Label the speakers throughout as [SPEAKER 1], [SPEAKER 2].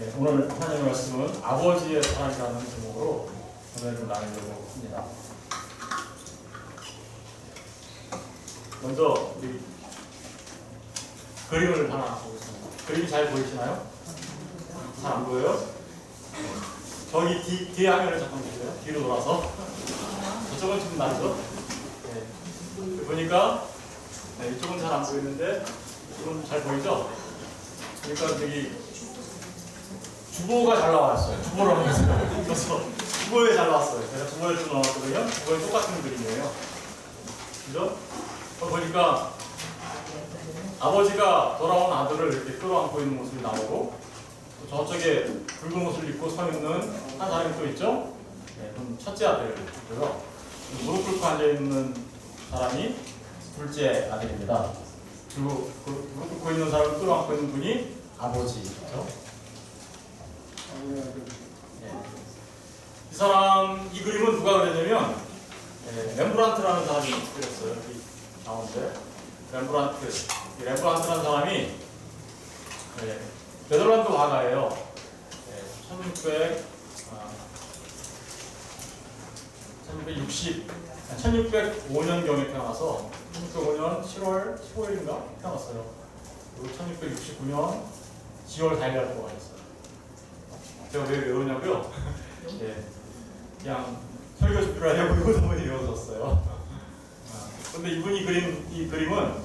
[SPEAKER 1] 네, 오늘 하나님의 말씀은 아버지의 사랑이라는 제목으로 은혜를 나누려고 합니다. 먼저 우리 그림을 하나 보겠습니다. 그림이 잘 보이시나요? 잘 안 보여요? 저기 뒤에 화면을 잠깐 보세요. 뒤로 돌아서. 저쪽은 좀 낫죠? 네. 보니까 네, 이쪽은 잘 안 보이는데 이쪽은 잘 보이죠? 그러니까 저기 주보가 잘 나왔어요. 주보를 한번 보세요. 그래서 주보에 잘 나왔어요. 제가 주보에 좀 나왔거든요. 주보에 똑같은 그림이에요. 그죠? 보니까 아버지가 돌아온 아들을 이렇게 끌어안고 있는 모습이 나오고 저쪽에 붉은 옷을 입고 서 있는 한 사람이 또 있죠? 네, 그럼 첫째 아들이고요. 무릎 꿇고 앉아있는 사람이 둘째 아들입니다. 그리고 그 무릎 꿇고 있는 사람을 끌어안고 있는 분이 아버지죠. 네. 이 사람, 이 그림은 누가 그렸냐면 렘브란트라는 사람이 그렸어요. 여기 나오는데 렘브란트. 이 렘브란트라는 사람이 네덜란드 화가예요. 1605년경에 태어나서 1605년 7월 15일인가 태어났어요. 그리고 1669년 10월 4일날 돌아가셨어요. 제가 왜 외우냐고요? 네, 그냥 설교 준비를 하려고 이거 한번 외워줬어요. 근데 이분이 그린 이 그림은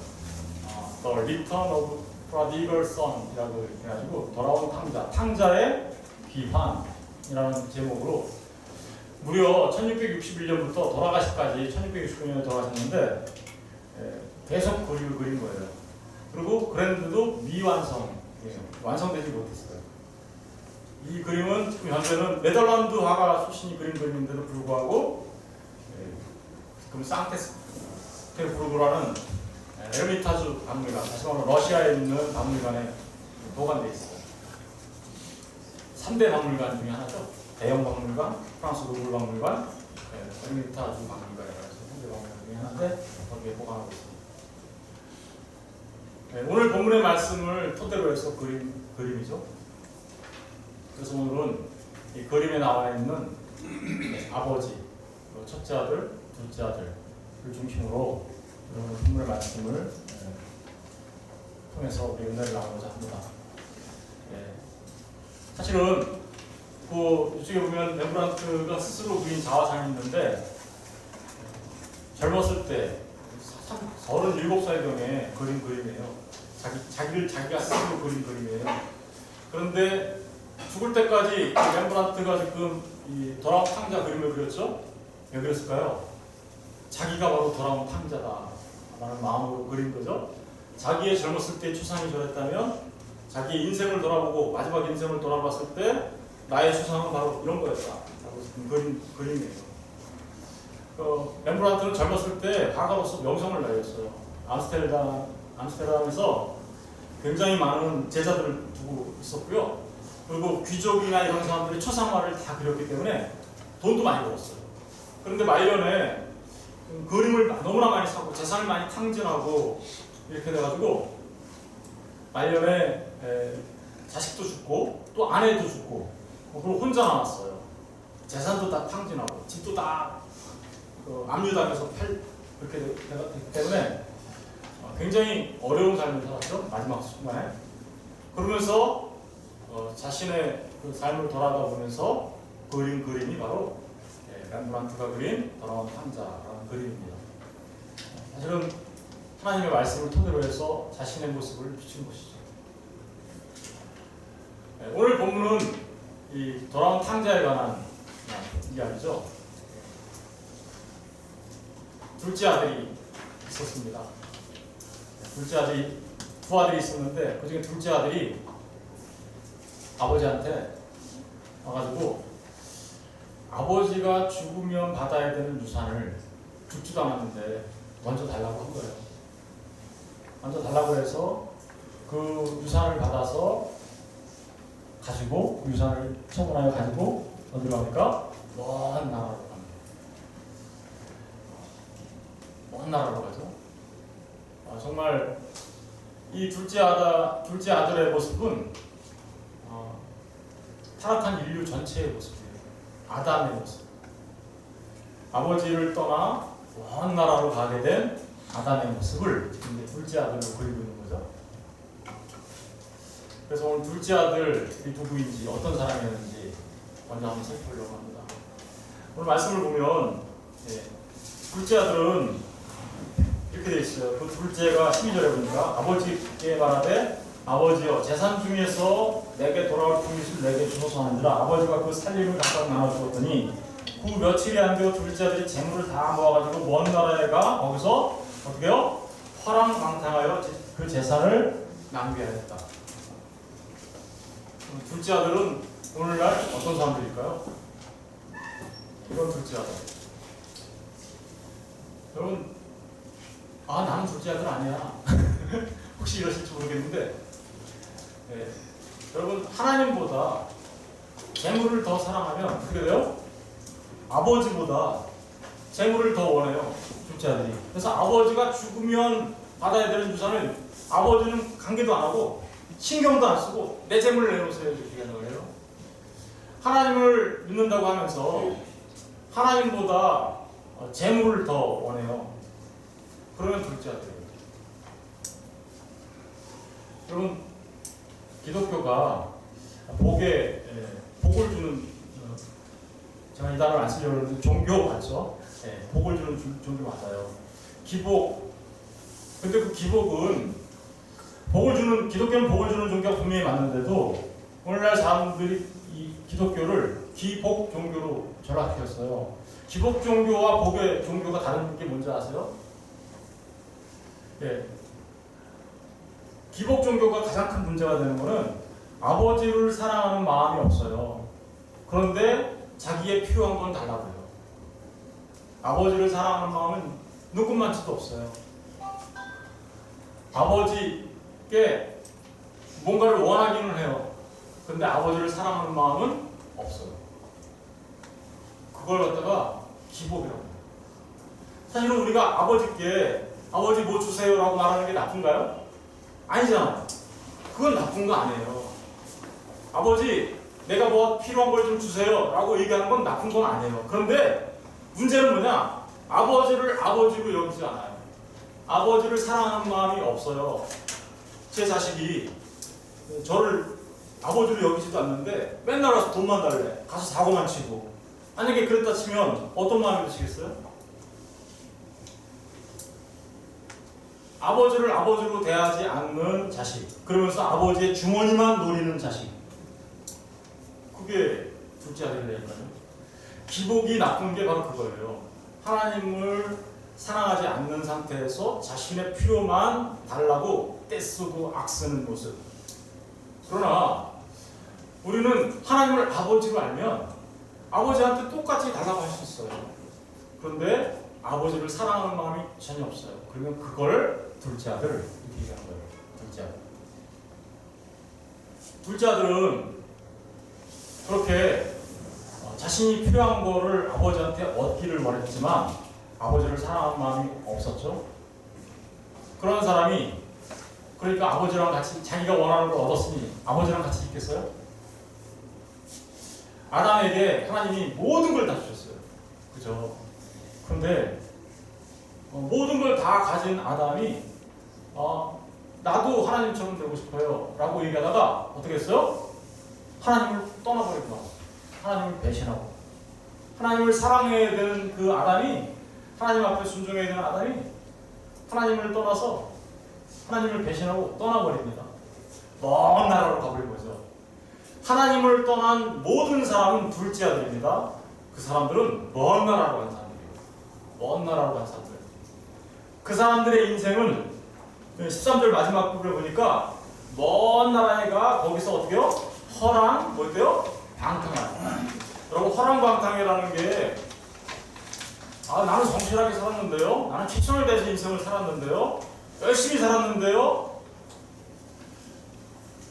[SPEAKER 1] The Return of Prodigal Son이라고 해가지고 돌아온 탕자, 탕자의 귀환이라는 제목으로 무려 1661년부터 돌아가시까지 1669년에 돌아가셨는데 계속 그림을 그린 거예요. 그리고 그랬는데도 미완성, 완성되지 못했어요. 이 그림은 지금 현재는 네덜란드 화가 출신이 그린 그림인데도 불구하고 지금 상테스테르부르크라는 에르미타주 박물관, 다시 말하면 러시아에 있는 박물관에 보관되어 있어요. 3대 박물관 중에 하나죠. 대형 박물관, 프랑스 루브르 박물관, 에르미타주 박물관이라고 해서 3대 박물관 중에 하나인데 거기에 보관하고 있습니다. 오늘 본문의 말씀을 토대로 해서 그림이죠. 그래서 오늘은 이 그림에 나와 있는 아버지, 첫째 아들, 둘째 아들을 중심으로 여러분 본문의 말씀을 통해서 우리 은혜를 나누고자 합니다. 사실은 이쪽에 보면 렘브란트가 스스로 그린 자화상이 있는데 젊었을 때 37살경에 그린 그림이에요. 자기가 스스로 그린 그림이에요. 그런데 죽을 때까지 렘브란트가 지금 이 돌아온 탕자 그림을 그렸죠? 왜 그랬을까요? 자기가 바로 돌아온 탕자다 라는 마음으로 그린 거죠. 자기의 젊었을 때의 추상이 저랬다면 자기의 인생을 돌아보고 마지막 인생을 돌아봤을 때 나의 추상은 바로 이런 거였다 라고 그린 그림이에요. 렘브란트는 젊었을 때 화가로서 명성을 날렸어요. 암스테르담에서 굉장히 많은 제자들을 두고 있었고요. 그리고 귀족이나 이런 사람들이 초상화를 다 그렸기 때문에 돈도 많이 벌었어요. 그런데 말년에 그림을 너무나 많이 사고 재산을 많이 탕진하고 이렇게 돼가지고 말년에 자식도 죽고 또 아내도 죽고 그리고 혼자 남았어요. 재산도 다 탕진하고 집도 다 압류당해서 그렇게 됐기 때문에 굉장히 어려운 삶을 살았죠. 마지막 순간에. 그러면서 자신의 그 삶을 돌아가 보면서 그린 그림이 바로 렘브란트가 그린 돌아온 탕자라는 그림입니다. 사실은 하나님의 말씀을 토대로 해서 자신의 모습을 비춘 것이죠. 오늘 본문은 이 돌아온 탕자에 관한 이야기죠. 둘째 아들이 있었습니다. 둘째 아들이 두 아들이 있었는데 그중에 둘째 아들이 아버지한테 와가지고 아버지가 죽으면 받아야 되는 유산을 죽지도 않았는데 먼저 달라고 한 거예요. 먼저 달라고 해서 그 유산을 받아서 가지고 그 유산을 처분하여 가지고 어디로 갑니까? 먼 나라로 갑니다. 먼 나라로 가죠. 정말 이 둘째 아들의 모습은 타락한 인류 전체의 모습이에요. 아담의 모습. 아버지를 떠나 먼 나라로 가게 된 아담의 모습을 지금 이제 둘째 아들로 그리고 있는 거죠. 그래서 오늘 둘째 아들이 누구인지 어떤 사람이었는지 먼저 한번 살펴보려고 합니다. 오늘 말씀을 보면 둘째 아들은 이렇게 되어 있어요. 그 둘째가 12절에 보니까 아버지께 말하되 아버지여 재산 중에서 내게 돌아올 풍깃을 내게 주소서 하느니라. 아버지가 그 살림을 각각 나눠주었더니 그 며칠이 안 되어 둘째 아들이 재물을 다 모아가지고 먼 나라에 가 거기서 어떻게요? 화랑방탕하여 그 재산을 낭비하였다. 둘째 아들은 오늘날 어떤 사람들일까요? 이건 둘째 아들. 여러분, 나는 둘째 아들 아니야. 혹시 이러실지 모르겠는데, 여러분 하나님보다 재물을 더 사랑하면 어떻게 돼요? 아버지보다 재물을 더 원해요. 둘째 아들이. 그래서 아버지가 죽으면 받아야 되는 유산을 아버지는 관계도 안 하고 신경도 안 쓰고 내 재물을 내놓으세요 이렇게 생각을 해요. 하나님을 믿는다고 하면서 하나님보다 재물을 더 원해요. 그러면 둘째 아들이에요. 여러분 기독교가 복을 주는 제가 이 단어를 안 쓰려고 했는데 종교 맞죠? 복을 주는 종교 맞아요. 기복. 근데 그 기복은 기독교는 복을 주는 종교가 분명히 맞는데도 오늘날 사람들이 이 기독교를 기복 종교로 전락시켰어요. 기복 종교와 복의 종교가 다른 게 뭔지 아세요? 기복 종교가 가장 큰 문제가 되는 것은 아버지를 사랑하는 마음이 없어요. 그런데 자기의 필요한 건 달라고요. 아버지를 사랑하는 마음은 눈꽃만치도 없어요. 아버지께 뭔가를 원하기는 해요. 그런데 아버지를 사랑하는 마음은 없어요. 그걸 갖다가 기복이라고 해요. 사실은 우리가 아버지께 아버지 뭐 주세요라고 말하는 게 나쁜가요? 아니잖아요. 그건 나쁜 거 아니에요. 아버지 내가 뭐 필요한 걸 좀 주세요 라고 얘기하는 건 나쁜 건 아니에요. 그런데 문제는 뭐냐? 아버지를 아버지로 여기지 않아요. 아버지를 사랑하는 마음이 없어요. 제 자식이 저를 아버지로 여기지도 않는데 맨날 와서 돈만 달래. 가서 사고만 치고. 만약에 그랬다 치면 어떤 마음이 드시겠어요? 아버지를 아버지로 대하지 않는 자식. 그러면서 아버지의 주머니만 노리는 자식. 그게 둘째 아들이니까요. 기복이 나쁜 게 바로 그거예요. 하나님을 사랑하지 않는 상태에서 자신의 필요만 달라고 떼쓰고 악쓰는 모습. 그러나 우리는 하나님을 아버지로 알면 아버지한테 똑같이 달라고 할 수 있어요. 그런데 아버지를 사랑하는 마음이 전혀 없어요. 그러면 그걸 둘째 아들 이렇게 얘기하는 거예요. 둘째 아들. 둘째 아들은 그렇게 자신이 필요한 거를 아버지한테 얻기를 원했지만 아버지를 사랑하는 마음이 없었죠. 그런 사람이 그러니까 아버지랑 같이 자기가 원하는 걸 얻었으니 아버지랑 같이 있겠어요? 아담에게 하나님이 모든 걸 다 주셨어요. 그죠? 그런데 모든 걸 다 가진 아담이 나도 하나님처럼 되고 싶어요 라고 얘기하다가 어떻게 했어요? 하나님을 떠나버리고 하나님을 배신하고 하나님을 사랑해야 되는 그 아담이 하나님 앞에 순종해야 되는 아담이 하나님을 떠나서 하나님을 배신하고 떠나버립니다. 먼 나라로 가버린 거죠. 하나님을 떠난 모든 사람은 둘째 아들입니다. 그 사람들은 먼 나라로 간 사람들이에요. 먼 나라로 간 사람들. 그 사람들의 인생은 13절 마지막 부분을 보니까 먼 나라에 가 거기서 어떻게요? 허랑 뭐였대요? 방탕하라. 여러분 허랑방탕이라는 게 나는 성실하게 살았는데요. 나는 최선을 다해서 인생을 살았는데요. 열심히 살았는데요.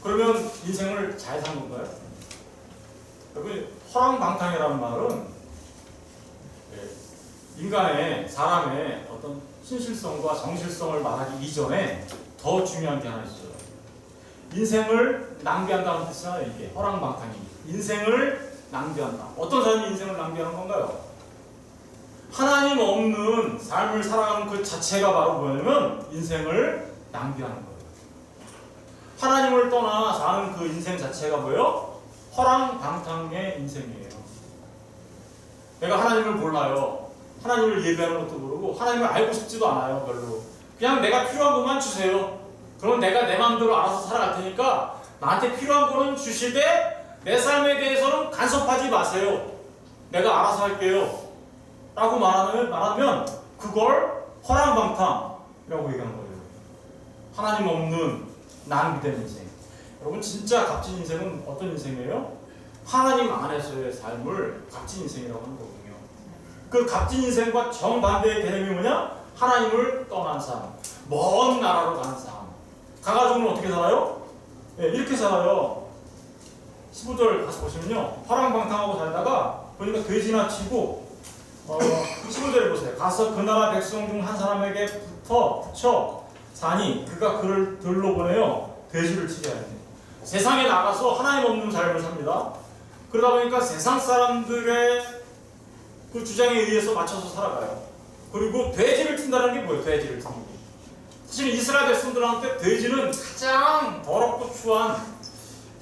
[SPEAKER 1] 그러면 인생을 잘 산 건가요? 여러분 허랑방탕이라는 말은 인간의 사람의 어떤 신실성과 정실성을 말하기 이전에 더 중요한 게 하나 있어요. 인생을 낭비한다는 뜻이잖아요. 이게 허랑방탕이 인생을 낭비한다. 어떤 사람이 인생을 낭비하는 건가요? 하나님 없는 삶을 살아가는 그 자체가 바로 뭐냐면 인생을 낭비하는 거예요. 하나님을 떠나 사는 그 인생 자체가 뭐예요? 허랑방탕의 인생이에요. 내가 하나님을 몰라요. 하나님을 예배하는 것도 모르고 하나님을 알고 싶지도 않아요. 별로. 그냥 내가 필요한 것만 주세요. 그럼 내가 내 마음대로 알아서 살아갈 테니까 나한테 필요한 거는 주시되 내 삶에 대해서는 간섭하지 마세요. 내가 알아서 할게요. 라고 말하면 그걸 허랑방탕이라고 얘기하는 거예요. 하나님 없는 낭비된 인생. 여러분 진짜 값진 인생은 어떤 인생이에요? 하나님 안에서의 삶을 값진 인생이라고 하는 거거든요. 그 값진 인생과 정반대의 개념이 뭐냐? 하나님을 떠난 삶, 먼 나라로 가는 삶. 가가지고는 어떻게 살아요? 네, 이렇게 살아요. 15절 가서 보시면요, 허랑방탕하고 살다가 보니까 돼지나 치고 15절에 보세요. 가서 그 나라 백성 중 한 사람에게 붙여 사니 그가 그를 들러 보내요 돼지를 치게 하니. 세상에 나가서 하나님 없는 삶을 삽니다. 그러다 보니까 세상 사람들의 그 주장에 의해서 맞춰서 살아가요. 그리고 돼지를 친다는 게 뭐예요? 돼지를 치는 게. 사실 이스라엘 백성들한테 돼지는 가장 더럽고 추한,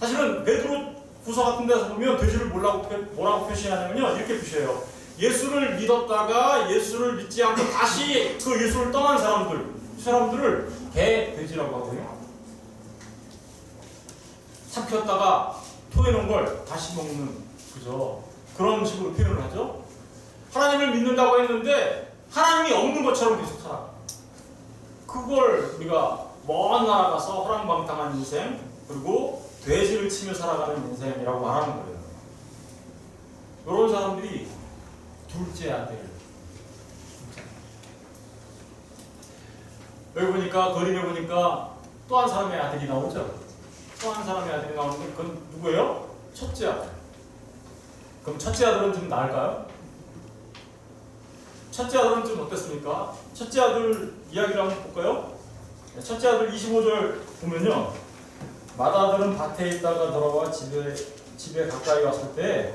[SPEAKER 1] 사실은 베드로 후서 같은 데서 보면 돼지를 뭐라고 표시하냐면요, 이렇게 표시해요. 예수를 믿었다가 예수를 믿지 않고 다시 그 예수를 떠난 사람들을 개, 돼지라고 하고요. 삼켰다가 토해놓은 걸 다시 먹는, 그죠? 그런 식으로 표현을 하죠. 하나님을 믿는다고 했는데 하나님이 없는 것처럼 계속 살아. 그걸 우리가 먼 나라 가서 허랑방탕한 인생, 그리고 돼지를 치며 살아가는 인생이라고 말하는 거예요. 이런 사람들이 둘째 아들. 여기 보니까 그림에 보니까 또 한 사람의 아들이 나오죠. 또 한 사람의 아들이 나오는데 그건 누구예요? 첫째 아들. 그럼 첫째 아들은 좀 나을까요? 첫째 아들은 좀 어땠습니까? 첫째 아들 이야기를 한번 볼까요? 첫째 아들 25절 보면요, 맏아들은 밭에 있다가 돌아와 집에 가까이 왔을 때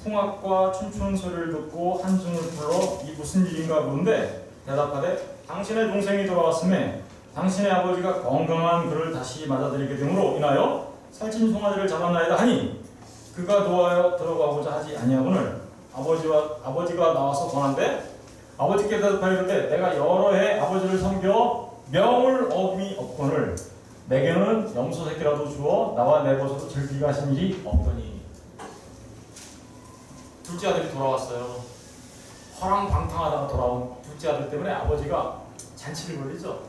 [SPEAKER 1] 풍악과 춤추는 소리를 듣고 한중을 불러 이 무슨 일인가 묻는데 대답하되 당신의 동생이 돌아왔음에 당신의 아버지가 건강한 그를 다시 맞아들이게 됨으로 인하여 살찐 송아지를 잡았나이다 하니 그가 도하여 들어가고자 하지 아니하거늘 아버지가 나와서 권한대 아버지께 대답하여 이르되 내가 여러 해 아버지를 섬겨 명을 어김이 없거늘 내게는 염소 새끼라도 주어 나와 내버려도 즐기게 하신 일이 없더니. 둘째 아들이 돌아왔어요. 허랑방탕하다가 돌아온 둘째 아들 때문에 아버지가 잔치를 벌리죠.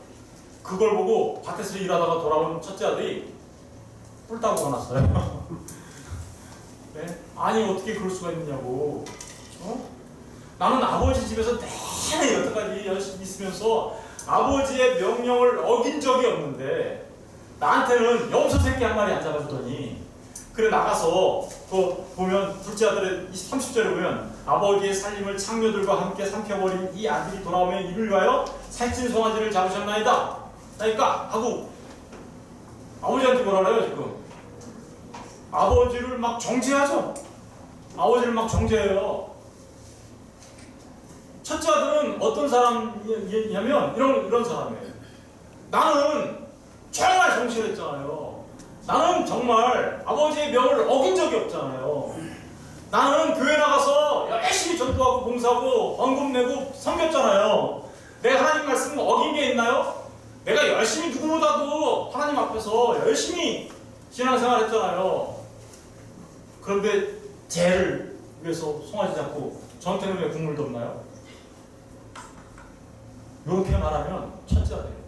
[SPEAKER 1] 그걸 보고 밭에서 일하다가 돌아온 첫째 아들이 뿔 따고 화났어요. 네? 아니 어떻게 그럴 수가 있느냐고. 나는 아버지 집에서 내내 여태까지 열심히 있으면서 아버지의 명령을 어긴 적이 없는데 나한테는 염소 새끼 한 마리 안 잡아주더니. 그래 나가서 그 보면 둘째 아들의 30절에 보면 아버지의 살림을 창녀들과 함께 삼켜버린 이 아들이 돌아오면 이를 위하여 살찐 송아지를 잡으셨나이다. 그러니까 하고 아버지한테 뭐라 그래요 지금. 아버지를 막 정죄하죠. 아버지를 막 정죄해요. 첫째 아들은 어떤 사람이냐면 이런 사람이에요. 나는 정말 성실했잖아요. 나는 정말 아버지의 명을 어긴 적이 없잖아요. 나는 교회 나가서 열심히 전도하고 봉사하고 헌금 내고 섬겼잖아요. 내가 하나님 말씀을 어긴 게 있나요? 내가 열심히 누구보다도 하나님 앞에서 열심히 신앙생활 했잖아요. 그런데 쟤를 위해서 송아지 잡고 저한테는 왜 국물도 없나요? 이렇게 말하면 첫째 아들이에요.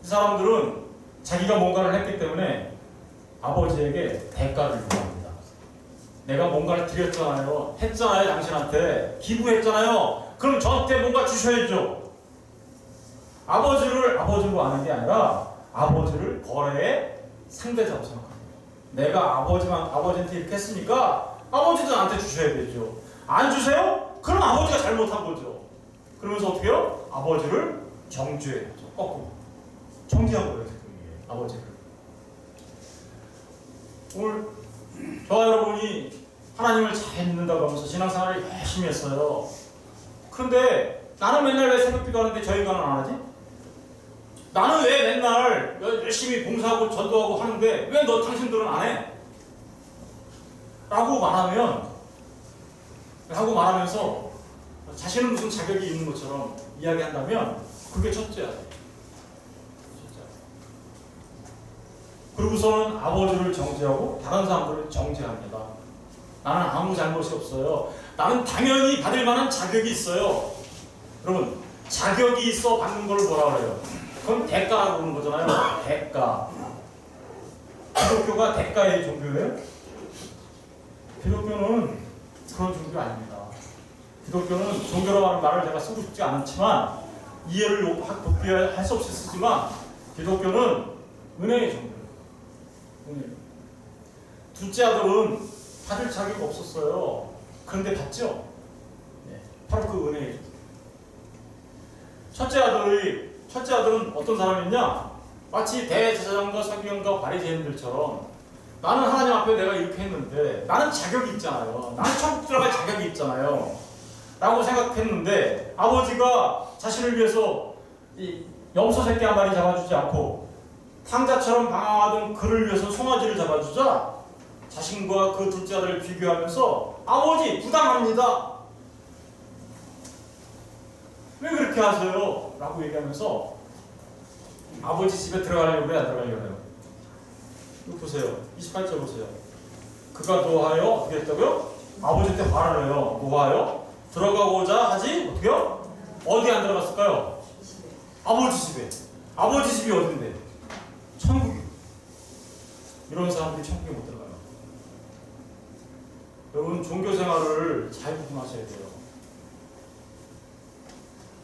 [SPEAKER 1] 이 사람들은 자기가 뭔가를 했기 때문에 아버지에게 대가를 요구합니다. 내가 뭔가를 드렸잖아요. 했잖아요. 당신한테. 기부했잖아요. 그럼 저한테 뭔가 주셔야죠. 아버지를 아버지로 아는 게 아니라 아버지를 거래의 상대자로 생각합니다. 내가 아버지한테 이렇게 했으니까 아버지도 나한테 주셔야 되죠. 안 주세요? 그럼 아버지가 잘못한 거죠. 그러면서 어떻게 해요? 아버지를 정죄하죠. 거꾸로. 정죄한 거예요. 아버지를. 오늘 저와 여러분이 하나님을 잘 믿는다고 하면서 신앙생활을 열심히 했어요. 그런데 나는 맨날 왜 새벽기도 하는데 저희가는 안 하지? 나는 왜 맨날 열심히 봉사하고 전도하고 하는데 왜 당신들은 안 해? 라고 말하면서 자신은 무슨 자격이 있는 것처럼 이야기한다면 그게 첫째야. 그리고서는 아버지를 정죄하고 다른 사람들을 정죄합니다. 나는 아무 잘못이 없어요. 나는 당연히 받을 만한 자격이 있어요. 여러분, 자격이 있어 받는 걸 뭐라 그래요? 그건 대가라고 그러는 거잖아요. 대가. 기독교가 대가의 종교예요? 기독교는 그런 종교 아닙니다. 기독교는 종교라고 하는 말을 내가 쓰고 싶지 않지만 이해를 돕기 위해 할 수 없이 쓰지만 기독교는 은혜의 종교예요. 은혜. 둘째 아들은 받을 자격이 없었어요. 그런데 받죠? 네. 바로 그 은혜의 종교. 첫째 아들은 어떤 사람이냐? 마치 대제사장과 서기관과 바리새인들처럼 나는 하나님 앞에 내가 이렇게 했는데 나는 자격이 있잖아요. 나는 천국 들어갈 자격이 있잖아요. 라고 생각했는데 아버지가 자신을 위해서 이 염소 새끼 한 마리 잡아주지 않고 탕자처럼 방황하던 그를 위해서 송아지를 잡아주자 자신과 그 둘째 아들을 비교하면서 아버지 부당합니다. 왜 그렇게 하세요? 라고 얘기하면서 아버지 집에 들어가려고 왜 안 들어가려고 해요? 이거 보세요. 28절 보세요. 그가 노하여 어떻게 했다고요? 아버지한테 화를 해요. 노하여 들어가고자 하지 어떻게요? 어디 안 들어갔을까요? 아버지 집에. 아버지 집이 어딘데? 천국이. 이런 사람들이 천국에 못 들어가요. 여러분 종교 생활을 잘 구분하셔야 돼요.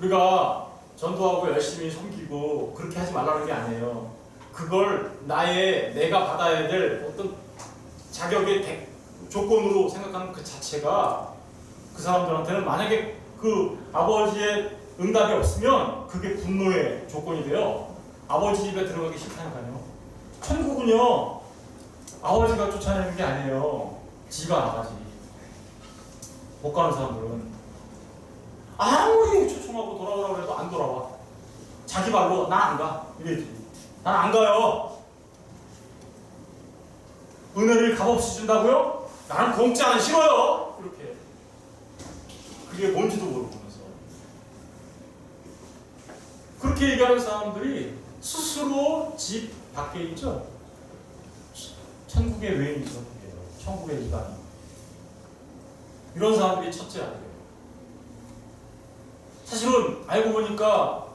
[SPEAKER 1] 우리가 전도하고 열심히 섬기고 그렇게 하지 말라는 게 아니에요. 그걸 내가 받아야 될 어떤 자격의 조건으로 생각하는 그 자체가 그 사람들한테는 만약에 그 아버지의 응답이 없으면 그게 분노의 조건이 돼요. 아버지 집에 들어가기 싫다니까요. 천국은요 아버지가 쫓아내는 게 아니에요. 지가 나가지. 못 가는 사람들은 아무리 초청하고 돌아오라고 해도 안 돌아와. 자기 말로 난 안 가. 이래지. 난 안 가요. 은혜를 값없이 준다고요? 나는 공짜 안 싫어요. 이렇게. 그게 뭔지도 모르면서. 그렇게 얘기하는 사람들이 스스로 집 밖에 있죠. 천국의 외인이죠. 천국의 이방인. 이런 사람들이 첫째 아니에요. 사실은 알고 보니까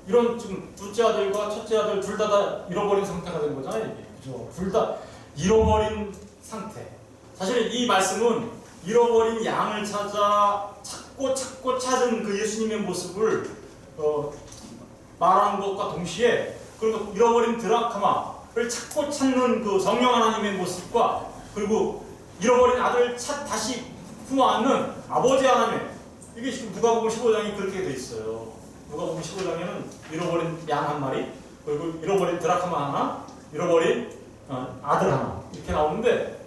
[SPEAKER 1] 이런 지금 둘째 아들과 첫째 아들 둘 다 잃어버린 상태가 된 거잖아요. 이게. 그죠? 둘 다 잃어버린 상태. 사실은 이 말씀은 잃어버린 양을 찾고 찾은 그 예수님의 모습을 말하는 것과 동시에 그리고 잃어버린 드라크마를 찾고 찾는 그 성령 하나님의 모습과 그리고 잃어버린 아들을 다시 품어안는 아버지 하나님. 이게 지금 누가복음 15장이 그렇게 돼 있어요. 누가복음 15장에는 잃어버린 양 한 마리, 그리고 잃어버린 드라크마 하나, 잃어버린 아들 하나 이렇게 나오는데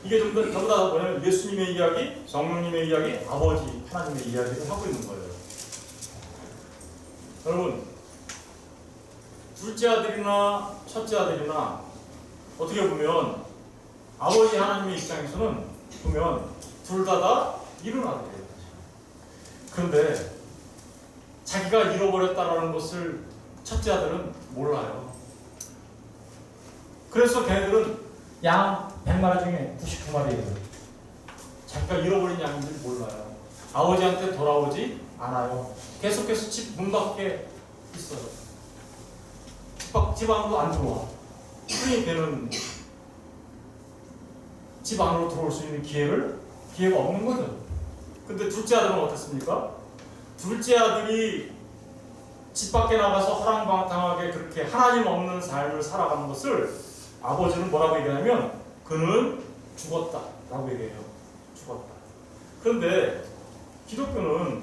[SPEAKER 1] 이게 전부 다 뭐냐면 예수님의 이야기, 성령님의 이야기, 아버지 하나님의 이야기를 하고 있는 거예요. 여러분, 둘째 아들이나 첫째 아들이나 어떻게 보면 아버지 하나님의 입장에서는 보면 둘 다 잃은 아들이에요. 그런데 자기가 잃어버렸다라는 것을 첫째 아들은 몰라요. 그래서 걔네들은 양 100마리 중에 99마리예요. 자기가 잃어버린 양인지 몰라요. 아버지한테 돌아오지 않아요. 계속해서 집 문 밖에 있어요. 집 안으로 안 들어와. 그러니 걔는 집 안으로 들어올 수 있는 기회가 없는 거죠. 근데 둘째 아들은 어떻습니까? 둘째 아들이 집 밖에 나가서 허랑방탕하게 그렇게 하나님 없는 삶을 살아가는 것을 아버지는 뭐라고 얘기하냐면 그는 죽었다 라고 얘기해요. 죽었다. 그런데 기독교는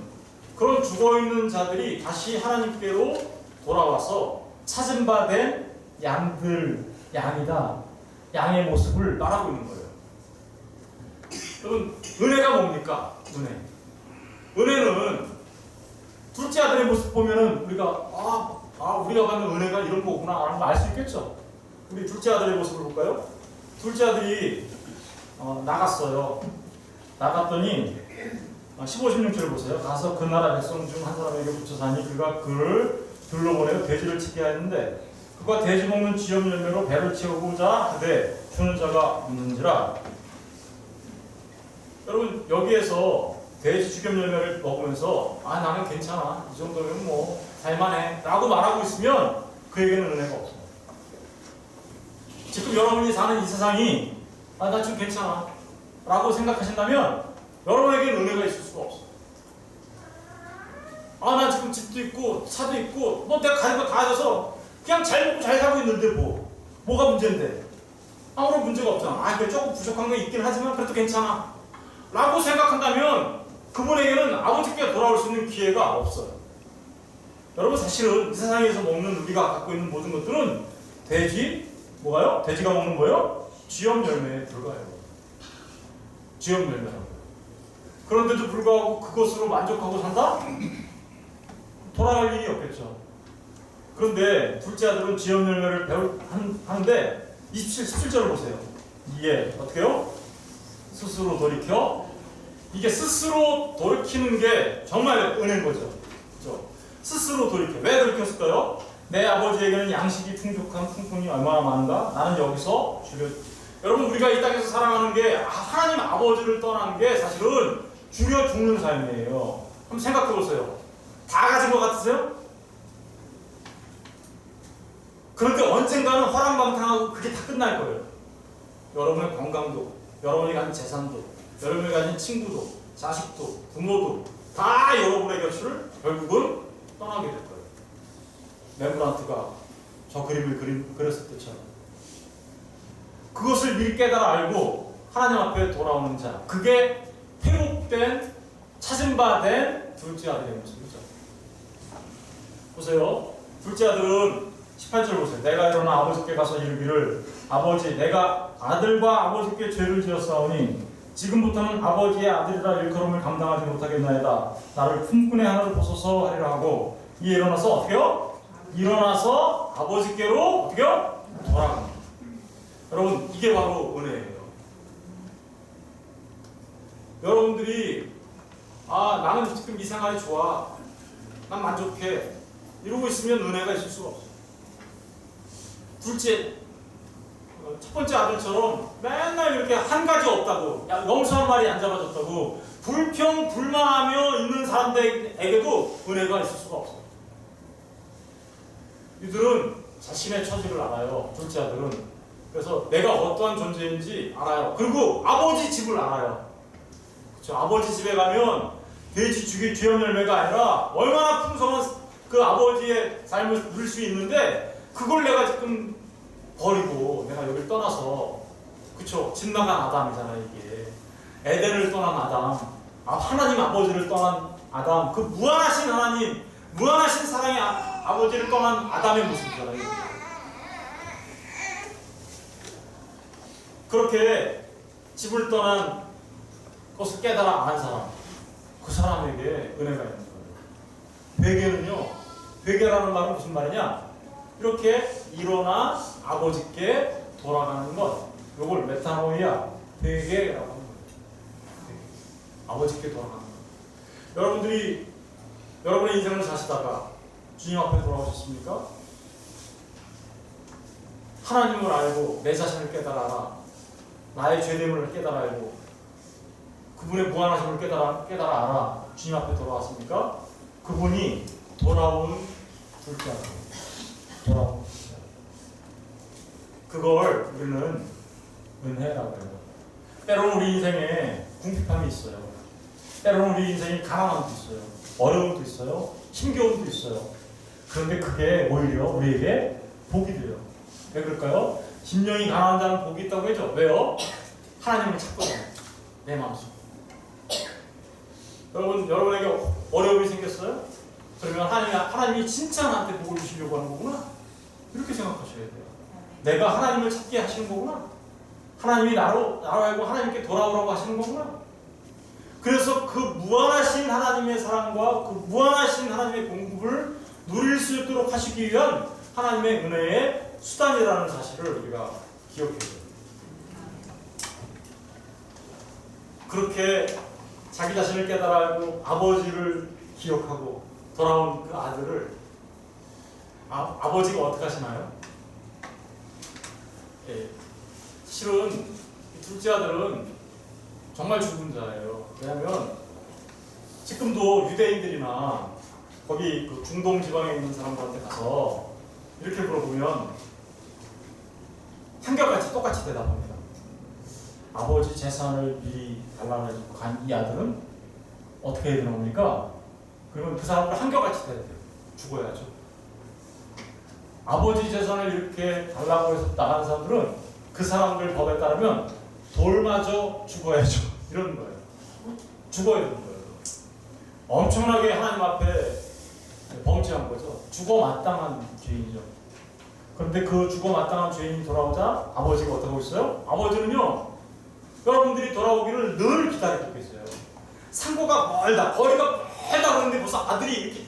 [SPEAKER 1] 그런 죽어있는 자들이 다시 하나님께로 돌아와서 찾은 바 된 양이다 양의 모습을 말하고 있는 거예요. 여러분, 은혜가 뭡니까? 은혜는 둘째 아들의 모습 보면은 우리가 우리가 받는 은혜가 이런 거구나 라는 걸 알 수 있겠죠. 우리 둘째 아들의 모습을 볼까요? 둘째 아들이 나갔어요. 나갔더니 15, 16절 보세요. 가서 그 나라 백성 중 한 사람에게 붙여 사니 그가 그를 둘러보내어 돼지를 치게 하였는데 그가 돼지 먹는 지염 열매로 배를 채우고자 하되 주는 자가 없는지라. 여러분, 여기에서 돼지 죽염 열매를 먹으면서 나는 괜찮아, 이 정도면 뭐 살만해 라고 말하고 있으면 그에게는 은혜가 없어요. 지금 여러분이 사는 이 세상이 나 지금 괜찮아 라고 생각하신다면 여러분에게는 은혜가 있을 수가 없어요. 난 지금 집도 있고 차도 있고 뭐 내가 가진 거 다 가져서 그냥 잘 먹고 잘 살고 있는데 뭐가 문제인데? 아무런 문제가 없잖아. 그래 조금 부족한 거 있긴 하지만 그래도 괜찮아 라고 생각한다면 그분에게는 아버지께 돌아올 수 있는 기회가 없어요. 여러분, 사실은 이 세상에서 먹는 우리가 갖고 있는 모든 것들은 뭐가요? 돼지가 먹는 거예요? 쥐염 열매에 불과해요. 쥐염 열매라고. 그런데도 불구하고 그것으로 만족하고 산다? 돌아갈 일이 없겠죠. 그런데 둘째 아들은 쥐염 열매를 하는데 17절을 보세요. 이게 어떻게 해요? 스스로 돌이켜. 이게 스스로 돌이키는 게 정말 은혜인 거죠. 그렇죠? 스스로 돌이켜. 왜 돌이켰을까요? 내 아버지에게는 양식이 풍족한 품꾼이 얼마나 많은가? 나는 여기서 여러분, 우리가 이 땅에서 살아가는 게 하나님 아버지를 떠나는 게 사실은 죽는 삶이에요. 한번 생각해 보세요. 다 가진 것 같으세요? 그런데 언젠가는 허랑방탕하고 그게 다 끝날 거예요. 여러분의 건강도, 여러분이 가진 재산도, 여러분이 가진 친구도, 자식도, 부모도 다 여러분의 곁을 결국은 떠나게 될 거예요. 렘브란트가 저 그림을 그렸을 때처럼 그것을 미리 깨달아 알고 하나님 앞에 돌아오는 자, 그게 회복된, 찾은 바 된 둘째 아들의 모습이죠. 보세요. 둘째 아들은 18절 보세요. 내가 일어나 아버지께 가서 이르기를 아버지, 내가 아들과 아버지께 죄를 지었사오니 지금부터는 아버지의 아들이라 일컬음을 감당하지 못하겠나이다. 나를 품꾼의 하나를 벗어서 하리라 하고 이에 일어나서 어떻게요? 일어나서 아버지께로 어떻게요? 돌아갑니다. 여러분, 이게 바로 은혜예요. 여러분들이 나는 지금 이 생활이 좋아, 난 만족해 이러고 있으면 은혜가 있을 수가 없어요. 첫 번째 아들처럼 맨날 이렇게 한 가지 없다고, 영수한 말이 안 잡아졌다고 불평불만하며 있는 사람들에게도 은혜가 있을 수가 없어요. 이들은 자신의 처지를 알아요. 둘째 아들은. 그래서 내가 어떠한 존재인지 알아요. 그리고 아버지 집을 알아요. 그렇죠? 아버지 집에 가면 돼지 죽이 쥐염 열매가 아니라 얼마나 풍성한 그 아버지의 삶을 누릴 수 있는데 그걸 내가 지금 버리고 내가 여기를 떠나서, 그쵸? 집 나간 아담이잖아요. 이게 에덴을 떠난 아담, 하나님 아버지를 떠난 아담, 그 무한하신 하나님, 무한하신 사랑의 아버지를 떠난 아담의 모습이잖아요. 이게. 그렇게 집을 떠난 것을 깨달아 안 사람, 그 사람에게 은혜가 있는 거예요. 회개라는 말은 무슨 말이냐? 이렇게 일어나 아버지께 돌아가는 것, 이걸 메타노이아, 회개라고 하는 거예요. 아버지께 돌아가는 것. 여러분들이 여러분의 인생을 사시다가 주님 앞에 돌아오셨습니까? 하나님을 알고 내 자신을 깨달아라, 나의 죄됨을 깨달아 알고 그분의 무한하심을 깨달아 알아 주님 앞에 돌아왔습니까? 그분이 돌아온 둘째 아들, 돌아온 둘째 아들. 그걸 우리는 은혜라고 해요. 때로는 우리 인생에 궁핍함이 있어요. 때로는 우리 인생에 가난함도 있어요. 어려움도 있어요. 힘겨움도 있어요. 그런데 그게 오히려 우리에게 복이 돼요. 왜 그럴까요? 심령이 가난한 자는 복이 있다고 했죠. 왜요? 하나님을 찾거든요. 내 마음속. 여러분에게 어려움이 생겼어요? 그러면 하나님이 진짜 나한테 복을 주시려고 하는 거구나. 이렇게 생각하셔야 돼요. 내가 하나님을 찾게 하시는 거구나. 하나님이 나로 하여금 하나님께 돌아오라고 하시는 거구나. 그래서 그 무한하신 하나님의 사랑과 그 무한하신 하나님의 공급을 누릴 수 있도록 하시기 위한 하나님의 은혜의 수단이라는 사실을 우리가 기억해야 돼요. 그렇게 자기 자신을 깨달아 알고 아버지를 기억하고 돌아온 그 아들을 아버지가 어떻게 하시나요? 예, 실은 이 둘째 아들은 정말 죽은 자예요. 왜냐하면 지금도 유대인들이나 거기 그 중동 지방에 있는 사람들한테 가서 이렇게 물어보면 한결같이 똑같이 대답합니다. 아버지 재산을 미리 달라고 해서 간 이 아들은 어떻게 해야 되는 겁니까? 그러면 그 사람들 한결같이 대답해요. 죽어야죠. 아버지 재산을 이렇게 달라고 해서 나가는 사람들은 그 사람들 법에 따르면 돌마저 죽어야죠. 이런 거예요. 죽어야 되는 거예요. 엄청나게 하나님 앞에 범죄한 거죠. 죽어 마땅한 죄인이죠. 그런데 그 죽어 마땅한 죄인이 돌아오자 아버지가 어떻게 하고 있어요? 아버지는요, 여러분들이 돌아오기를 늘 기다리고 있어요. 상고가 멀다, 거리가 멀다 그러는데 벌써 아들이 이렇게,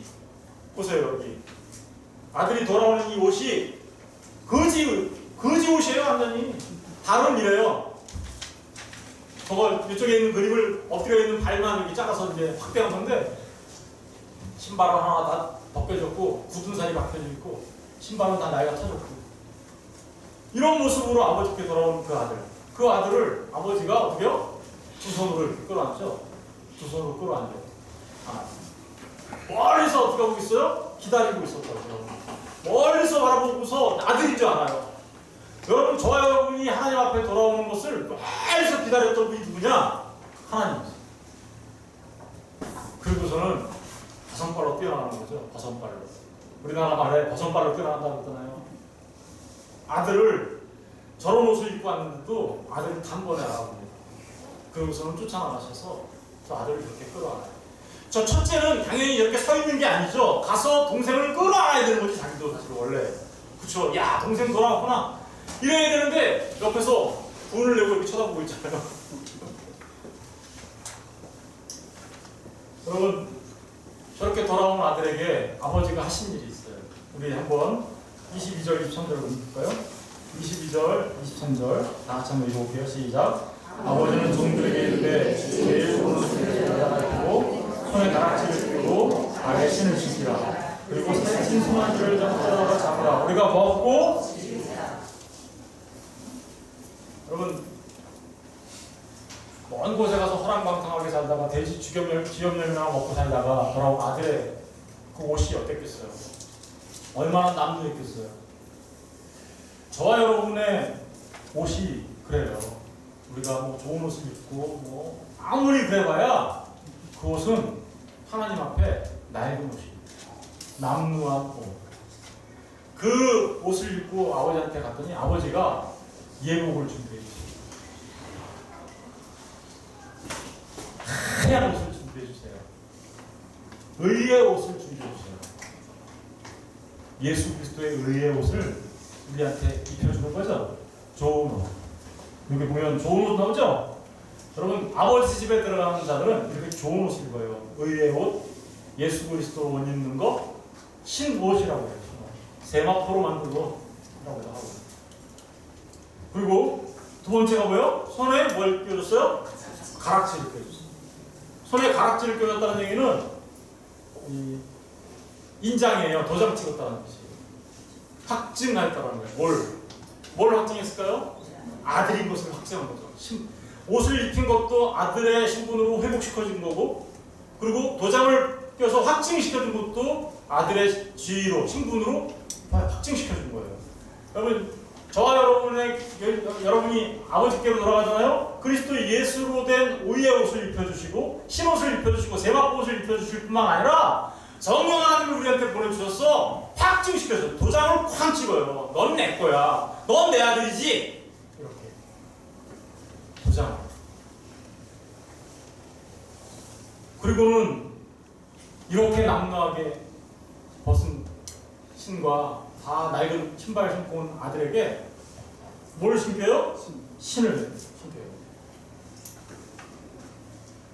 [SPEAKER 1] 보세요 여기 아들이 돌아오는 이 옷이 거지 옷이에요. 완전히 다른 이래요. 저거 이쪽에 있는 그림을 엎드려 있는 발만 이렇게 잘라서 이제 확대한 건데, 신발은 하나 다 벗겨졌고 굳은 살이 박혀져 있고 신발은 다 나이가 터졌고, 이런 모습으로 아버지께 돌아온 그 아들을 아버지가 어떻게요? 두 손으로 이렇게 끌어안죠. 두 손으로 끌어안죠. 멀리서 어떻게 하고 있어요? 기다리고 있었거든요. 멀리서 바라보고서 아들인 줄 알아요. 여러분, 저와 여러분이 하나님 앞에 돌아오는 것을 멀리서 기다렸던 분이 누구냐? 하나님이죠. 그리고서는 버선발로 뛰어나가는 거죠. 버선발로. 우리나라 말에 버선발로 뛰어난다고 했잖아요. 아들을 저런 옷을 입고 왔는데도 아들이 단번에 알아봅니다. 그러고서는 쫓아나가셔서 저 아들을 그렇게 끌어안아요. 저 첫째는 당연히 이렇게 서 있는 게 아니죠. 가서 동생을 끌어안아야 되는 거지, 자기도 사실 원래. 그쵸? 야, 동생 돌아왔구나. 이래야 되는데 옆에서 돈을 내고 이렇게 쳐다보고 있잖아요. 여러분, 저렇게 돌아온 아들에게 아버지가 하신 일이 있어요. 우리 한번 22절, 23절을 볼까요? 22절, 23절 다 같이 한번 읽어볼게요. 시작. 아버지는 종들에게 이르되 제일 좋은 옷을 가져가지고 손에 가락지를 끼고 발에 신을 신기라. 그리고 신선한 줄을 잡으러 잡으라. 우리가 벗고, 여러분, 먼 곳에 가서 허랑방탕하게 살다가 돼지 쥐염멸이나 먹고 살다가 돌아온 아들의 그 옷이 어땠겠어요? 얼마나 남루했겠어요? 저와 여러분의 옷이 그래요. 우리가 뭐 좋은 옷을 입고 뭐 아무리 그래봐야 그 옷은 하나님 앞에 낡은 옷입니다. 남루한 옷. 그 옷을 입고 아버지한테 갔더니 아버지가 예복을 준비해 주세요. 하얀 옷을 준비해 주세요. 의의 옷을 준비해 주세요. 예수 그리스도의 의의 옷을 우리한테 입혀주는 거죠. 좋은 옷. 여기 보면 좋은 옷 나오죠? 여러분, 아버지 집에 들어가는 자들은 이렇게 좋은 옷을 입어요. 의의 옷, 예수 그리스도 옷 입는 거, 신옷이라고 해요. 세마포로 만든 옷이라고 하고. 그리고 두 번째가 뭐예요? 손에 뭘 껴줬어요? 가락지를 껴줬어요. 손에 가락지를 껴줬다는 얘기는 인장이에요. 도장 찍었다는 뜻이에요. 확증했다는 거예요. 뭘 확증했을까요? 아들인 것을 확증한 거죠. 옷을 입힌 것도 아들의 신분으로 회복시켜준 거고, 그리고 도장을 껴서 확증시켜준 것도 아들의 지위로, 신분으로 확증시켜준 거예요. 여러분, 저와 여러분이 아버지께로 돌아가잖아요. 그리스도 예수로 된 의의 옷을 입혀주시고, 신옷을 입혀주시고, 세마포옷을 입혀주실 뿐만 아니라 성령 하나님을 우리한테 보내주셔서 확증시켜줘요. 도장을 쾅 찍어요. 넌 내 거야. 넌 내 아들이지. 이렇게 도장. 그리고는 이렇게 남루하게 벗은 신과 다 낡은 신발을 신고 온 아들에게 뭘 신겨요? 신을 신겨요.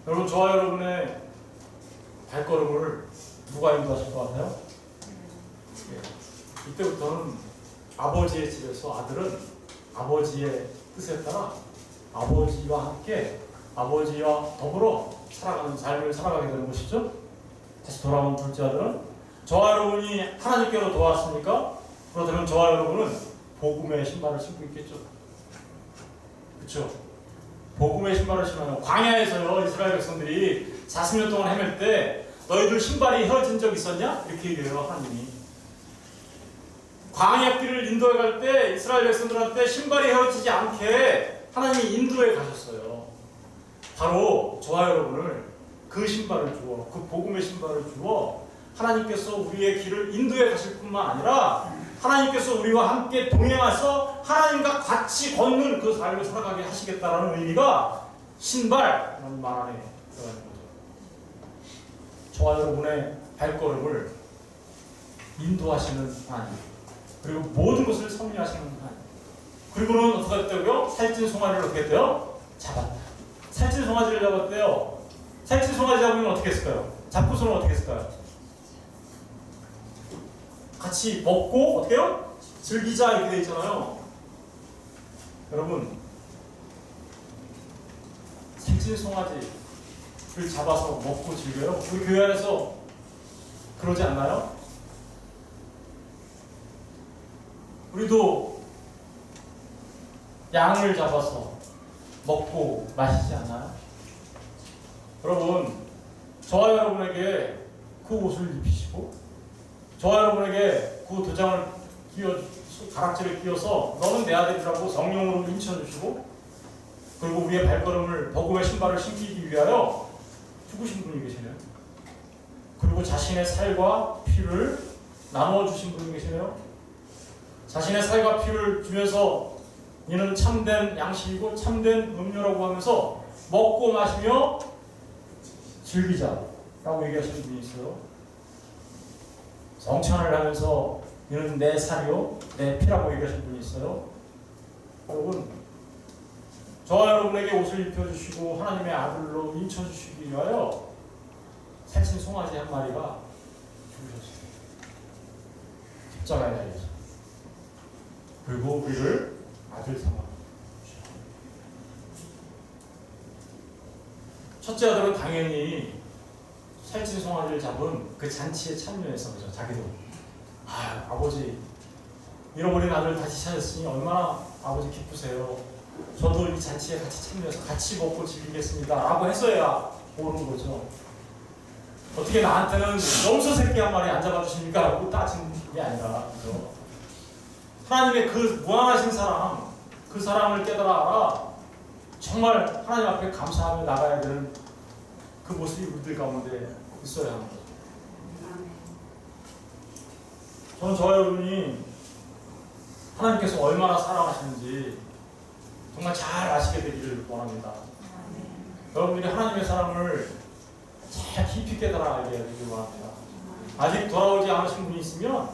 [SPEAKER 1] 여러분, 저와 여러분의 발걸음을 누가 인도하실 것 같아요? 예. 이때부터는 아버지의 집에서 아들은 아버지의 뜻에 따라 아버지와 함께 아버지와 더불어 살아가는 삶을 살아가게 되는 것이죠. 다시 돌아온 둘째 아들은 저와 여러분이 하나님께로 돌아왔습니까? 그렇다면 저와 여러분은 복음의 신발을 신고 있겠죠. 그렇죠? 복음의 신발을 신어요. 광야에서요, 이스라엘 백성들이 40년 동안 헤맬 때 너희들 신발이 헤어진 적 있었냐? 이렇게 얘기해요, 하나님이. 광야길을 인도해 갈 때 이스라엘 백성들한테 신발이 헤어지지 않게 하나님이 인도해 가셨어요. 바로 저와 여러분을 그 신발을 주어, 그 복음의 신발을 주어 하나님께서 우리의 길을 인도해 가실 뿐만 아니라 하나님께서 우리와 함께 동행하셔서 하나님과 같이 걷는 그 삶을 살아가게 하시겠다라는 의미가 신발이라는 말 안에 들어가는 거죠. 저와 여러분의 발걸음을 인도하시는 하나님, 그리고 모든 것을 섭리하시는 하나님. 그리고는 어떻게 했다고요? 살찐 송아지를 어떻게 했대요? 잡았다. 살찐 송아지를 잡았대요. 살찐 송아지 잡으면 어떻게 했을까요? 잡고서는 어떻게 했을까요? 같이 먹고 어떻게 해요? 즐기자 이렇게 되어 있잖아요. 여러분, 살찐 송아지를 잡아서 먹고 즐겨요? 우리 교회 안에서 그러지 않나요? 우리도 양을 잡아서 먹고 마시지 않나요? 여러분, 저와 여러분에게 그 옷을 입히시고 저와 여러분에게 그 도장을 가락지를 끼워서 너는 내 아들이라고 성령으로 인쳐주시고 그리고 우리의 발걸음을 복음의 신발을 신기기 위하여 죽으신 분이 계시네요. 그리고 자신의 살과 피를 나누어 주신 분이 계시네요. 자신의 살과 피를 주면서 이는 참된 양식이고 참된 음료라고 하면서 먹고 마시며 즐기자라고 얘기하시는 분이 있어요. 성찬을 하면서 이는 내 살이요 내 피라고 얘기하시는 분이 있어요. 여러분, 저와 여러분에게 옷을 입혀주시고 하나님의 아들로 인쳐주시기 위하여 살찐 송아지 한 마리가 죽으셨어요. 십자가에 달려서. 그리고 우리를 아들 삼아 주셨어요. 첫째 아들은 당연히 살찐 송아지를 잡은 그 잔치에 참여해서 그죠. 자기도 아버지 잃어버린 아들 다시 찾았으니 얼마나 아버지 기쁘세요. 저도 이 잔치에 같이 참여해서 같이 먹고 즐기겠습니다 라고 했어야 오는 거죠. 어떻게 나한테는 염소 새끼 한 마리 안 잡아주십니까? 라고 따지는 게 아니라 그죠. 하나님의 그 무한하신 사랑, 그 사랑을 깨달아 알아 정말 하나님 앞에 감사하며 나가야 되는 그 모습이 우리들 가운데 있어야 합니다. 저는 저와 여러분이 하나님께서 얼마나 사랑하시는지 정말 잘 아시게 되기를 원합니다. 여러분들이 하나님의 사랑을 잘 깊이 깨달아 알게 되기를 원합니다. 아직 돌아오지 않으신 분이 있으면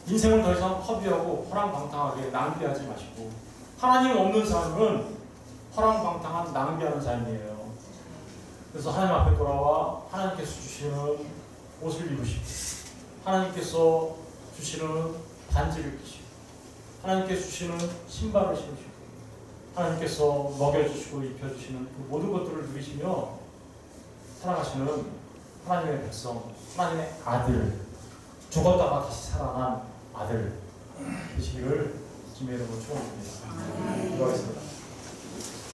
[SPEAKER 1] 인생을 더 이상 허비하고 허랑방탕하게 낭비하지 마시고, 하나님 없는 삶은 허랑방탕한 낭비하는 삶이에요. 그래서 하나님 앞에 돌아와 하나님께서 주시는 옷을 입으시고 하나님께서 주시는 반지를 끼시고 하나님께서 주시는 신발을 신으시고 하나님께서 먹여주시고 입혀주시는 그 모든 것들을 누리시며 살아가시는 하나님의 백성, 하나님의 아들, 죽었다가 다시 살아난 아들 되시기를 주님의 이름으로 축원드립니다. 기도하겠습니다.